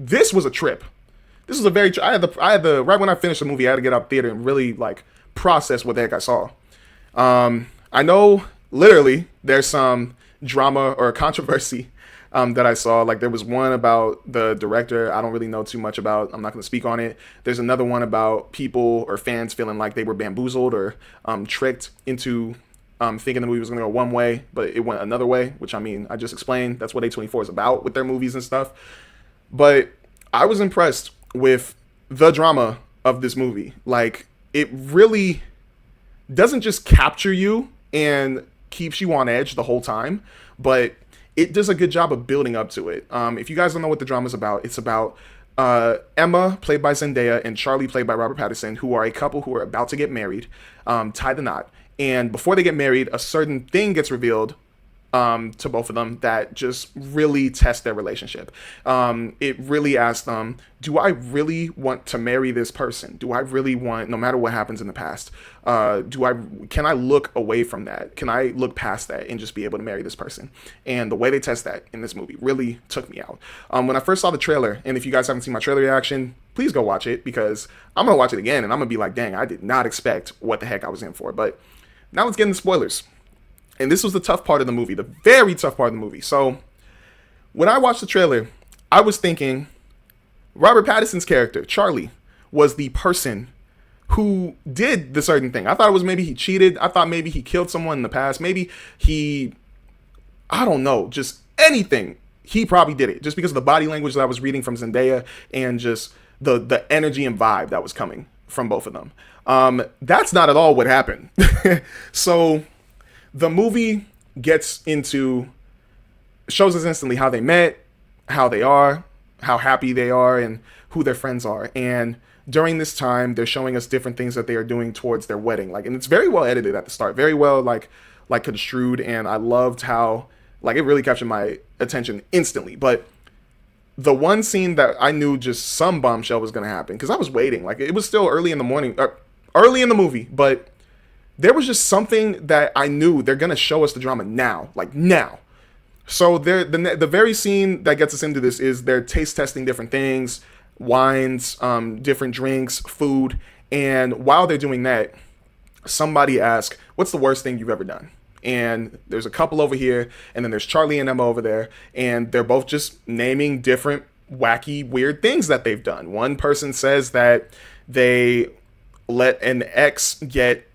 this was a trip. This was a very. I had the right when I finished the movie, I had to get out theater and really like process what the heck I saw. I know literally there's some drama or controversy that I saw. Like there was one about the director. I don't really know too much about. I'm not going to speak on it. There's another one about people or fans feeling like they were bamboozled or tricked into thinking the movie was going to go one way, but it went another way. Which I mean, I just explained. That's what A24 is about with their movies and stuff. But I was impressed with the drama of this movie. Like it really doesn't just capture you and keeps you on edge the whole time, but it does a good job of building up to it. If you guys don't know what the drama is about, it's about Emma, played by Zendaya, and Charlie, played by Robert Pattinson, who are a couple who are about to get married, tie the knot. And before they get married, a certain thing gets revealed to both of them that just really test their relationship. It really asks them, do I really want to marry this person? Do I really want, no matter what happens in the past, can I look away from that? Can I look past that and just be able to marry this person? And the way they test that in this movie really took me out. When I first saw the trailer, and if you guys haven't seen my trailer reaction, please go watch it, because I'm going to watch it again and I'm going to be like, dang, I did not expect what the heck I was in for. But now let's get into spoilers. And this was the tough part of the movie, the very tough part of the movie. So when I watched the trailer, I was thinking Robert Pattinson's character, Charlie, was the person who did the certain thing. I thought it was maybe he cheated. I thought maybe he killed someone in the past. Maybe I don't know, just anything. He probably did it just because of the body language that I was reading from Zendaya and just the energy and vibe that was coming from both of them. That's not at all what happened. So the movie shows us instantly how they met, how they are, how happy they are, and who their friends are. And during this time, they're showing us different things that they are doing towards their wedding. Like, and it's very well edited at the start, very well like construed. And I loved how like it really captured my attention instantly. But the one scene that I knew just some bombshell was gonna happen, because I was waiting. Like it was still early in the morning, early in the movie, but there was just something that I knew they're gonna show us the drama now, like now. So the very scene that gets us into this is they're taste testing different things, wines, different drinks, food, and while they're doing that, somebody asks, "What's the worst thing you've ever done?" And there's a couple over here, and then there's Charlie and Emma over there, and they're both just naming different wacky, weird things that they've done. One person says that they let an ex get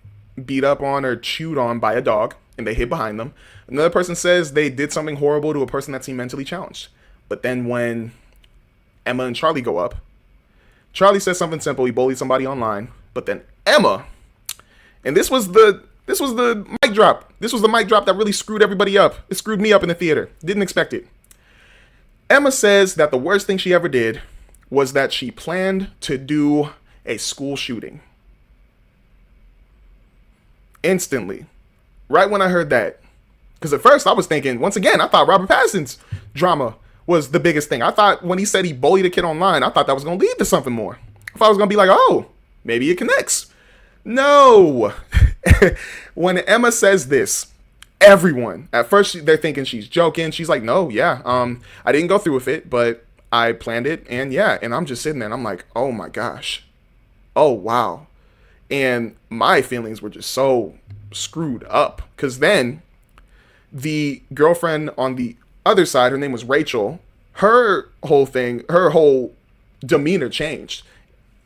beat up on or chewed on by a dog and they hid behind them. Another person says they did something horrible to a person that seemed mentally challenged. But then when Emma and Charlie go up, Charlie says something simple, he bullied somebody online. But then Emma, and this was the mic drop. This was the mic drop that really screwed everybody up. It screwed me up in the theater. Didn't expect it. Emma says that the worst thing she ever did was that she planned to do a school shooting. Instantly, right when I heard that, because at first I was thinking, once again, I thought Robert Pattinson's drama was the biggest thing. I thought when he said he bullied a kid online, I thought that was going to lead to something more. I thought I was going to be like, oh, maybe it connects. No. When Emma says this, everyone, at first they're thinking she's joking. She's like, no, yeah, I didn't go through with it, but I planned it, and yeah, and I'm just sitting there and I'm like, oh my gosh. Oh, wow. And my feelings were just so screwed up, because then the girlfriend on the other side, her name was Rachel, her whole demeanor changed.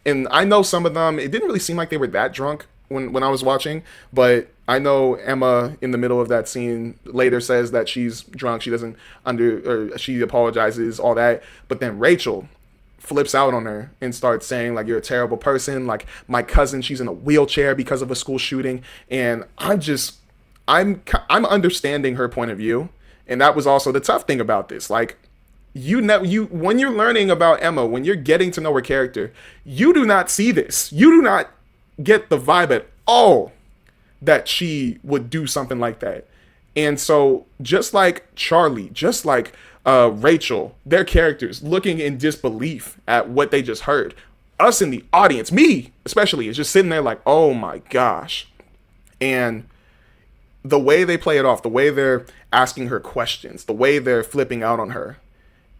And I know some of them, it didn't really seem like they were that drunk when I was watching, but I know Emma in the middle of that scene later says that she's drunk, she apologizes, all that. But then Rachel flips out on her and starts saying like, you're a terrible person, like my cousin, she's in a wheelchair because of a school shooting. And I'm understanding her point of view. And that was also the tough thing about this. Like when you're learning about Emma, when you're getting to know her character, you do not see this. You do not get the vibe at all that she would do something like that. And so just like Charlie, just like Rachel, their characters looking in disbelief at what they just heard. Us in the audience, me especially, is just sitting there like, oh my gosh. And the way they play it off, the way they're asking her questions, the way they're flipping out on her,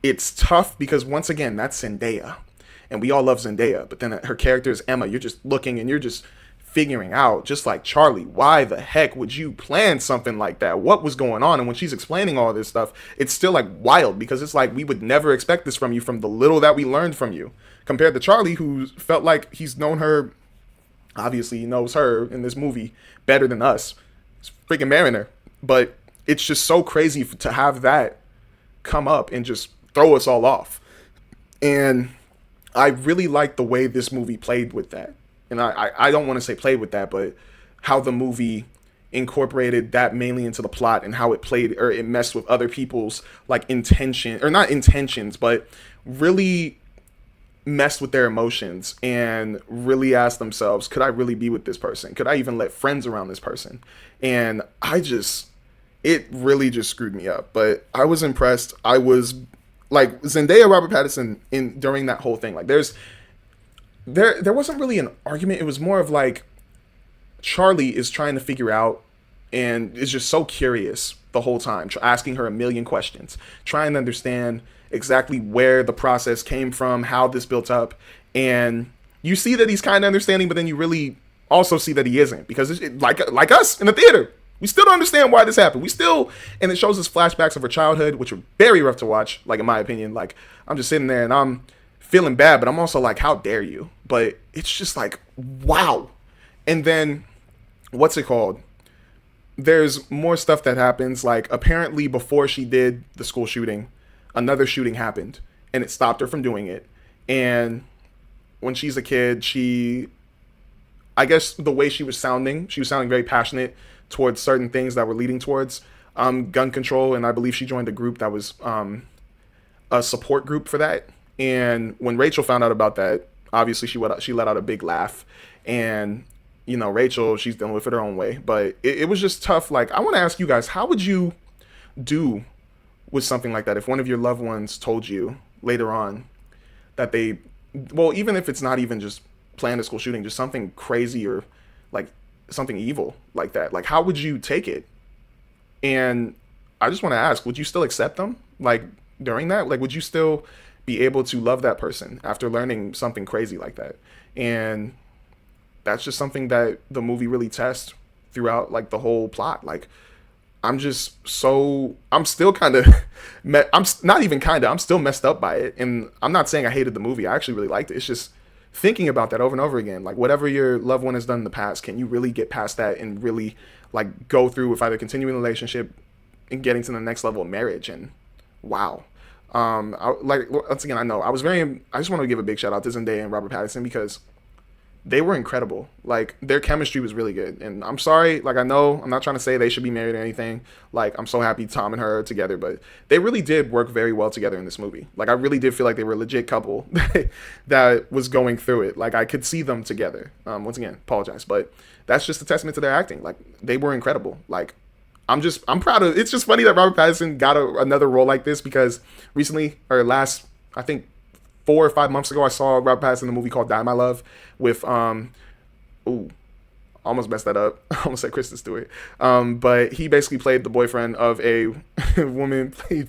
it's tough because once again, that's Zendaya, and we all love Zendaya. But then her character is Emma. You're just looking and you're just figuring out, just like Charlie, why the heck would you plan something like that? What was going on? And when she's explaining all this stuff, it's still like wild because it's like we would never expect this from you from the little that we learned from you. Compared to Charlie, who felt like he's known her, obviously he knows her in this movie better than us. He's freaking marrying her. But it's just so crazy to have that come up and just throw us all off. And I really like the way this movie played with that. And I don't want to say played with that, but how the movie incorporated that mainly into the plot and how it played or it messed with other people's like intention or not intentions, but really messed with their emotions and really asked themselves, could I really be with this person? Could I even let friends around this person? And it really just screwed me up. But I was impressed. I was like Zendaya, Robert Pattinson during that whole thing. Like there wasn't really an argument. It was more of like Charlie is trying to figure out and is just so curious the whole time, asking her a million questions, trying to understand exactly where the process came from, how this built up. And you see that he's kind of understanding, but then you really also see that he isn't because like us in the theater, we still don't understand why this happened. And it shows us flashbacks of her childhood, which were very rough to watch, like in my opinion. Like I'm just sitting there and I'm feeling bad, but I'm also like, how dare you? But it's just like, wow. And then, what's it called? There's more stuff that happens. Like, apparently, before she did the school shooting, another shooting happened, and it stopped her from doing it. And when she's a kid, I guess the way she was sounding very passionate towards certain things that were leading towards gun control. And I believe she joined a group that was a support group for that. And when Rachel found out about that, obviously she let out a big laugh. And, you know, Rachel, she's dealing with it her own way. But it was just tough. Like, I want to ask you guys, how would you do with something like that if one of your loved ones told you later on that even if it's not even just planned a school shooting, just something crazy or like something evil like that, like how would you take it? And I just want to ask, would you still accept them like during that? Like, would you still be able to love that person after learning something crazy like that? And that's just something that the movie really tests throughout like the whole plot. Like, I'm still kind of, I'm still messed up by it. And I'm not saying I hated the movie. I actually really liked it. It's just thinking about that over and over again. Like, whatever your loved one has done in the past, can you really get past that and really like go through with either continuing the relationship and getting to the next level of marriage? And wow. Once again, I just want to give a big shout out to Zendaya and Robert Pattinson because they were incredible. Like, their chemistry was really good. And I'm sorry, like, I know I'm not trying to say they should be married or anything. Like, I'm so happy Tom and her are together, but they really did work very well together in this movie. Like, I really did feel like they were a legit couple that was going through it. Like, I could see them together. Once again, apologize, but that's just a testament to their acting. Like, they were incredible. Like, I'm proud of. It's just funny that Robert Pattinson got another role like this because recently, or last, I think 4 or 5 months ago, I saw Robert Pattinson in a movie called Die My Love with almost messed that up. I almost said Kristen Stewart. But he basically played the boyfriend of a woman. I'm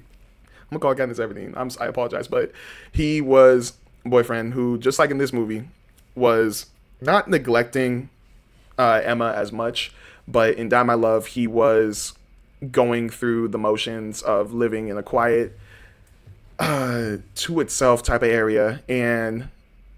gonna call Katniss Everdeen. I apologize, but he was a boyfriend who, just like in this movie, was not neglecting Emma as much. But in Die My Love, he was going through the motions of living in a quiet, to itself type of area. And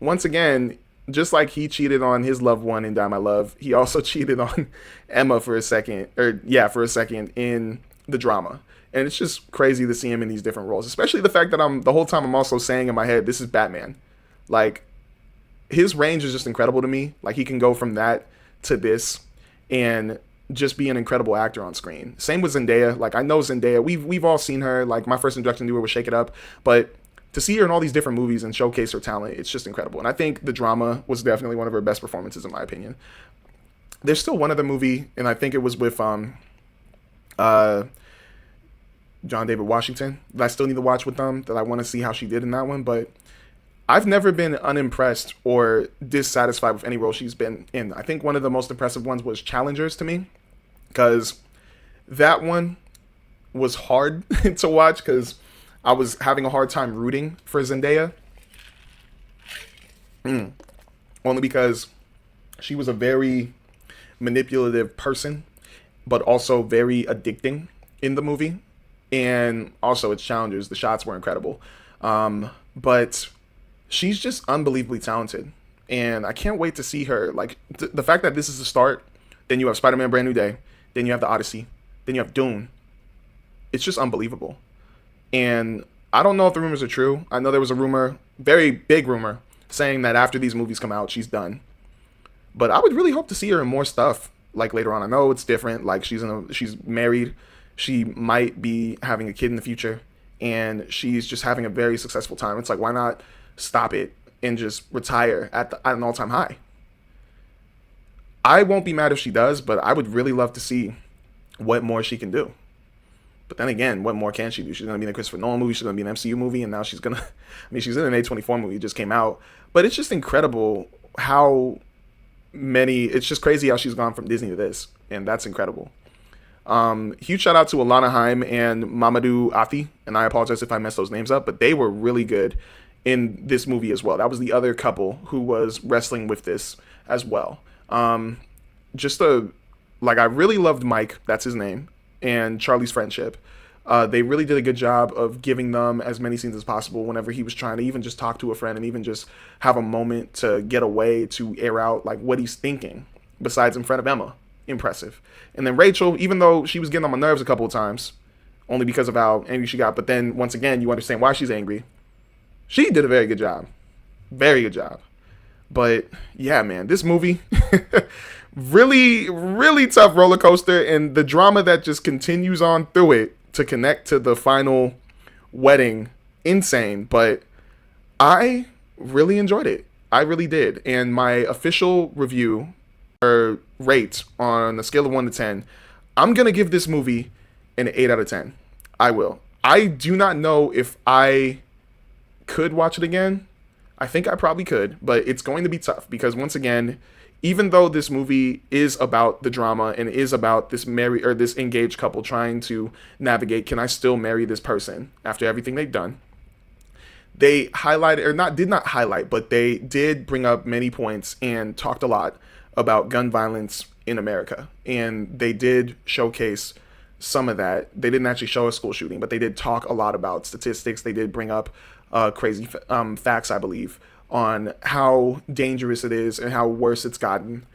once again, just like he cheated on his loved one in Die My Love, he also cheated on Emma for a second in the drama. And it's just crazy to see him in these different roles, especially the fact that the whole time I'm also saying in my head, this is Batman. Like, his range is just incredible to me. Like, he can go from that to this and just be an incredible actor on screen. Same with Zendaya. Like, I know Zendaya, we've all seen her. Like, my first introduction to her was Shake It Up, but to see her in all these different movies and showcase her talent, it's just incredible. And I think the drama was definitely one of her best performances, in my opinion. There's still one other movie, and I think it was with John David Washington, that I still need to watch with them, that I want to see how she did in that one. But I've never been unimpressed or dissatisfied with any role she's been in. I think one of the most impressive ones was Challengers to me, because that one was hard to watch because I was having a hard time rooting for Zendaya, only because she was a very manipulative person, but also very addicting in the movie. And also its challenges. The shots were incredible. But she's just unbelievably talented. And I can't wait to see her. Like, the fact that this is the start, then you have Spider-Man Brand New Day, then you have The Odyssey, then you have Dune. It's just unbelievable. And I don't know if the rumors are true. I know there was a rumor, very big rumor, saying that after these movies come out, she's done. But I would really hope to see her in more stuff, like later on. I know it's different. Like she's married. She might be having a kid in the future, and she's just having a very successful time. It's like, why not stop it and just retire at an all-time high? I won't be mad if she does, but I would really love to see what more she can do. But then again, what more can she do? She's going to be in a Christopher Nolan movie. She's going to be in an MCU movie. And now she's going to, she's in an A24 movie. It just came out. But it's just incredible how it's just crazy how she's gone from Disney to this. And that's incredible. Huge shout out to Alana Haim and Mamadou Athi. And I apologize if I messed those names up. But they were really good in this movie as well. That was the other couple who was wrestling with this as well. I really loved Mike. That's his name. And Charlie's friendship. They really did a good job of giving them as many scenes as possible whenever he was trying to even just talk to a friend and even just have a moment to get away, to air out like what he's thinking, besides in front of Emma. Impressive. And then Rachel, even though she was getting on my nerves a couple of times, only because of how angry she got, but then once again, you understand why she's angry. She did a very good job. Very good job. But yeah, man, this movie, really, really tough roller coaster, and the drama that just continues on through it to connect to the final wedding, insane. But I really enjoyed it. I really did. And my official review or rate on a scale of 1 to 10, I'm going to give this movie an 8 out of 10. I will. I do not know if I could watch it again. I think I probably could, but it's going to be tough because once again, even though this movie is about the drama and is about this this engaged couple trying to navigate, can I still marry this person after everything they've done? They highlighted, or did not highlight, but they did bring up many points and talked a lot about gun violence in America. And they did showcase some of that. They didn't actually show a school shooting, but they did talk a lot about statistics. They did bring up crazy facts, I believe, on how dangerous it is and how worse it's gotten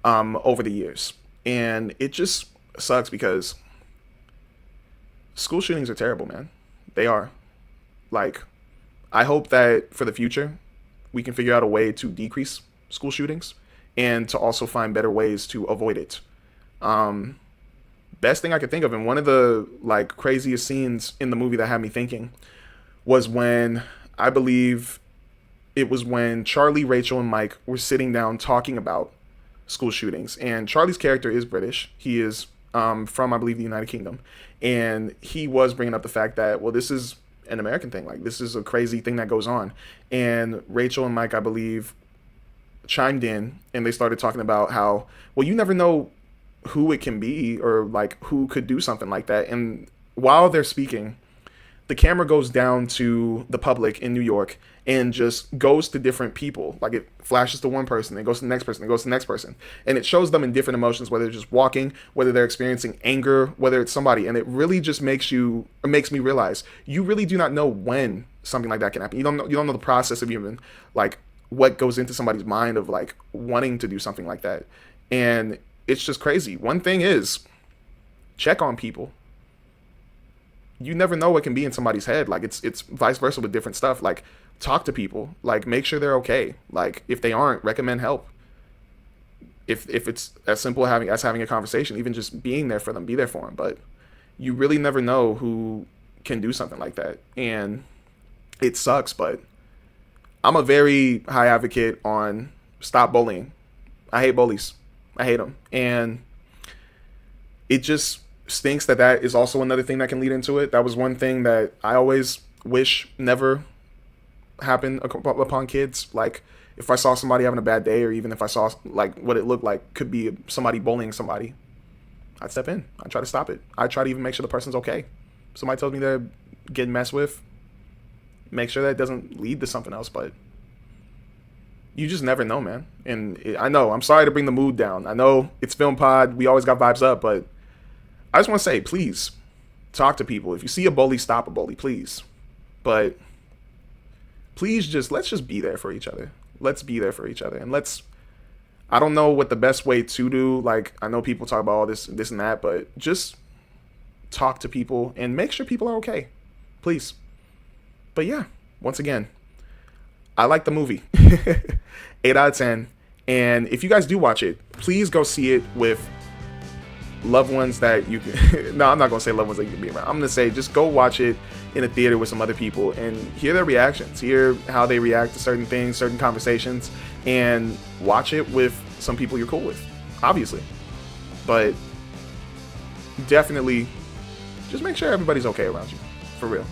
over the years. And it just sucks because school shootings are terrible, man. They are. Like, I hope that for the future, we can figure out a way to decrease school shootings and to also find better ways to avoid it. Best thing I could think of, and one of the craziest scenes in the movie that had me thinking was when, I believe it was when Charlie, Rachel, and Mike were sitting down talking about school shootings. And Charlie's character is British. He is from, I believe, the United Kingdom. And he was bringing up the fact that, well, this is an American thing. Like, this is a crazy thing that goes on. And Rachel and Mike, I believe, chimed in and they started talking about how, well, you never know who it can be or who could do something like that. And while they're speaking, the camera goes down to the public in New York and just goes to different people. Like, it flashes to one person, it goes to the next person, it goes to the next person. And it shows them in different emotions, whether they're just walking, whether they're experiencing anger, whether it's somebody. And it really just makes me realize you really do not know when something like that can happen. You don't know the process of even what goes into somebody's mind of wanting to do something like that. And it's just crazy. One thing is, check on people. You never know what can be in somebody's head. It's vice versa with different stuff. Talk to people. Make sure they're okay. If they aren't, recommend help. If it's as simple as having a conversation, even just being there for them, be there for them. But you really never know who can do something like that. And it sucks, but I'm a very high advocate on stop bullying. I hate bullies. I hate them. And it just stinks that is also another thing that can lead into it. That was one thing that I always wish never happened upon kids. If I saw somebody having a bad day, or even if I saw what it looked like could be somebody bullying somebody, I'd step in. I'd try to stop it. I'd try to even make sure the person's okay. Somebody tells me they're get messed with, make sure that doesn't lead to something else. But you just never know, man. And I know, I'm sorry to bring the mood down. I know it's Philmpod. We always got vibes up, but I just want to say, please talk to people. If you see a bully, stop a bully, please. But please let's just be there for each other. Let's be there for each other. And I don't know what the best way to do. Like, I know people talk about all this and that, but just talk to people and make sure people are okay. Please. But yeah, once again, I like the movie. 8 out of 10. And if you guys do watch it, please go see it with loved ones that you can. No, I'm not going to say loved ones that you can be around. I'm going to say just go watch it in a theater with some other people and hear their reactions, hear how they react to certain things, certain conversations, and watch it with some people you're cool with, obviously. But definitely just make sure everybody's okay around you, for real.